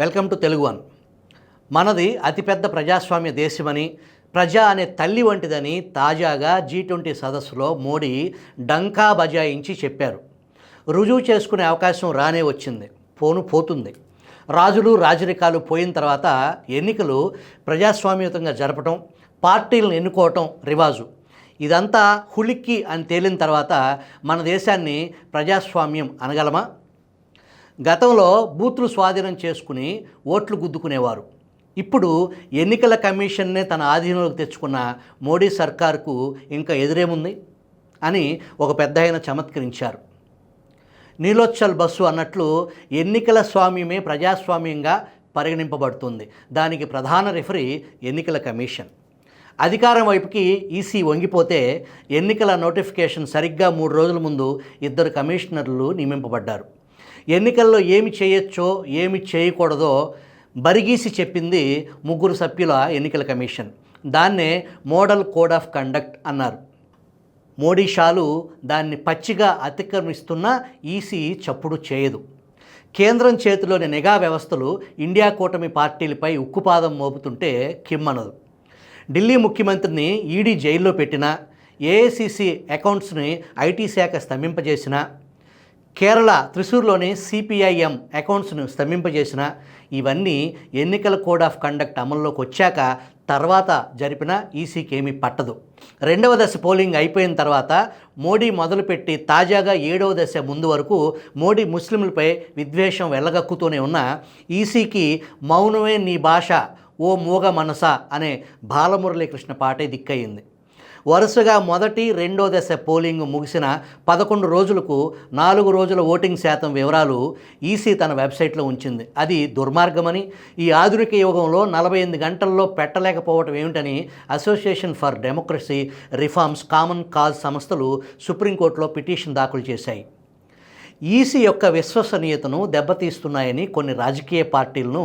Welcome to Telugu one. మనది అతిపెద్ద ప్రజాస్వామ్య దేశమని, ప్రజా అనే తల్లి వంటిదని తాజాగా G20 సదస్సులో మోడీ డంకా బజాయించి చెప్పారు. రుజువు చేసుకునే అవకాశం రానే వచ్చింది, పోతుంది. రాజులు రాజరికాలు పోయిన తర్వాత ఎన్నికలు ప్రజాస్వామ్యతంగా జరపటం, పార్టీలను ఎన్నుకోవటం రివాజు. ఇదంతా హులిక్కి అని తేలిన తర్వాత మన దేశాన్ని ప్రజాస్వామ్యం అనగలమా? గతంలో బూత్లు స్వాధీనం చేసుకుని ఓట్లు గుద్దుకునేవారు. ఇప్పుడు ఎన్నికల కమిషన్నే తన ఆధీనంలోకి తెచ్చుకున్న మోడీ సర్కారుకు ఇంకా ఎదురేముంది అని ఒక పెద్ద ఆయన చమత్కరించారు. నీలోచ్చల్ బస్సు అన్నట్లు ఎన్నికల స్వామ్యమే ప్రజాస్వామ్యంగా పరిగణింపబడుతుంది. దానికి ప్రధాన రెఫరీ ఎన్నికల కమిషన్. అధికారం వైపుకి ఈసీ వంగిపోతే ఎన్నికల నోటిఫికేషన్ సరిగ్గా 3 రోజుల ముందు 2 కమిషనర్లు నియమింపబడ్డారు. ఎన్నికల్లో ఏమి చేయొచ్చో ఏమి చేయకూడదో బరిగీసి చెప్పింది 3 సభ్యుల ఎన్నికల కమిషన్. దాన్నే మోడల్ కోడ్ ఆఫ్ కండక్ట్ అన్నారు. మోడీ షాలు దాన్ని పచ్చిగా అతిక్రమిస్తున్నా ఈసీ చప్పుడు చేయదు. కేంద్రం చేతిలోని నిఘా వ్యవస్థలు ఇండియా కూటమి పార్టీలపై ఉక్కుపాదం మోపుతుంటే కిమ్మనదు. ఢిల్లీ ముఖ్యమంత్రిని ఈడీ జైల్లో పెట్టినా, ఏఐసిసి అకౌంట్స్ని ఐటీ శాఖ స్తంభింపజేసినా, కేరళ త్రిశూర్లోని సిపిఐఎం అకౌంట్స్ను స్తంభింపజేసిన ఇవన్నీ ఎన్నికల కోడ్ ఆఫ్ కండక్ట్ అమల్లోకి వచ్చాక తర్వాత జరిపిన ఈసీకి ఏమీ పట్టదు. 2వ దశ పోలింగ్ అయిపోయిన తర్వాత మోడీ మొదలుపెట్టి తాజాగా 7వ దశ ముందు వరకు మోడీ ముస్లింలపై విద్వేషం వెళ్ళగక్కుతూనే ఉన్న ఈసీకి మౌనమే నీ భాష ఓ మూగ మనస అనే బాలమురళీకృష్ణ పాటే దిక్కయింది. వరుసగా మొదటి 2వ దశ పోలింగ్ ముగిసిన 11 రోజులకు 4 రోజుల ఓటింగ్ శాతం వివరాలు ఈసీ తన వెబ్సైట్లో ఉంచింది. అది దుర్మార్గమని, ఈ ఆధునిక యుగంలో 48 గంటల్లో పెట్టలేకపోవటం ఏమిటని association for democracy reforms common cause సంస్థలు సుప్రీంకోర్టులో పిటిషన్ దాఖలు చేశాయి. ఈసీ యొక్క విశ్వసనీయతను దెబ్బతీస్తున్నాయని కొన్ని రాజకీయ పార్టీలను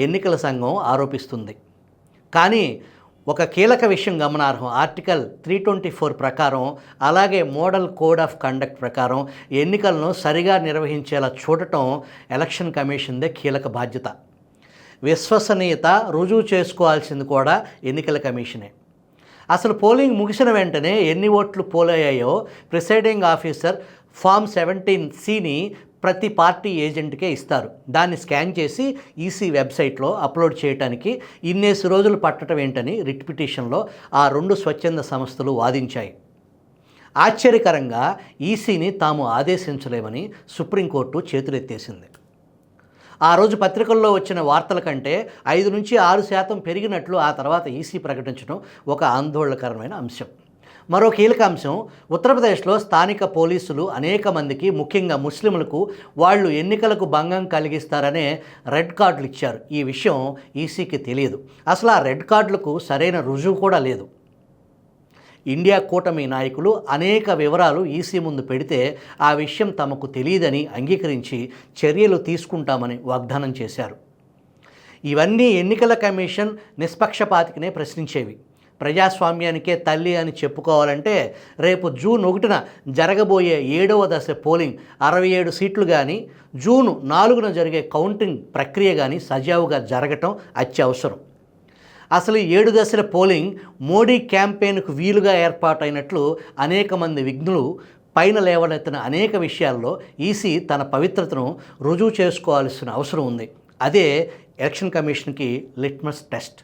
ఎన్నికల సంఘం ఆరోపిస్తుంది. కానీ ఒక కీలక విషయం గమనార్హం. ఆర్టికల్ 324 ప్రకారం, అలాగే మోడల్ కోడ్ ఆఫ్ కండక్ట్ ప్రకారం ఎన్నికలను సరిగా నిర్వహించేలా చూడటం ఎలక్షన్ కమిషన్దే కీలక బాధ్యత. విశ్వసనీయత రుజువు చేసుకోవాల్సింది కూడా ఎన్నికల కమిషనే. అసలు పోలింగ్ ముగిసిన వెంటనే ఎన్ని ఓట్లు పోలయ్యాయో ప్రిసైడింగ్ ఆఫీసర్ ఫామ్ 17(c)ని ప్రతి పార్టీ ఏజెంట్కే ఇస్తారు. దాన్ని స్కాన్ చేసి ఈసీ వెబ్సైట్లో అప్లోడ్ చేయడానికి ఇన్నేసి రోజులు పట్టడం ఏంటని రిట్ పిటిషన్లో ఆ 2 స్వచ్ఛంద సంస్థలు వాదించాయి. ఆశ్చర్యకరంగా ఈసీని తాము ఆదేశించలేమని సుప్రీంకోర్టు చేతులెత్తేసింది. ఆ రోజు పత్రికల్లో వచ్చిన వార్తల కంటే 5 నుంచి 6% పెరిగినట్లు ఆ తర్వాత ఈసీ ప్రకటించడం ఒక ఆందోళనకరమైన అంశం. మరో కీలక అంశం, ఉత్తరప్రదేశ్లో స్థానిక పోలీసులు అనేక మందికి, ముఖ్యంగా ముస్లింలకు, వాళ్ళు ఎన్నికలకు భంగం కలిగిస్తారనే రెడ్ కార్డులు ఇచ్చారు. ఈ విషయం ఈసీకి తెలియదు. అసలు ఆ రెడ్ కార్డులకు సరైన రుజువు కూడా లేదు. ఇండియా కూటమి నాయకులు అనేక వివరాలు ఈసీ ముందు పెడితే ఆ విషయం తమకు తెలియదని అంగీకరించి చర్యలు తీసుకుంటామని వాగ్దానం చేశారు. ఇవన్నీ ఎన్నికల కమిషన్ నిష్పక్షపాతికనే ప్రశ్నించేవి. ప్రజాస్వామ్యానికే తల్లి అని చెప్పుకోవాలంటే రేపు జూన్ 1న జరగబోయే 7వ దశ పోలింగ్ 67 సీట్లు కానీ, జూన్ 4న జరిగే కౌంటింగ్ ప్రక్రియ కానీ సజావుగా జరగటం అత్యవసరం. అసలు 7 దశల పోలింగ్ మోడీ క్యాంపెయిన్కు వీలుగా ఏర్పాటైనట్లు అనేక మంది విఘ్నులు పైన లేవనెత్తిన అనేక విషయాల్లో ఈసీ తన పవిత్రతను రుజువు చేసుకోవాల్సిన అవసరం ఉంది. అదే ఎలక్షన్ కమిషన్కి లిట్మస్ టెస్ట్.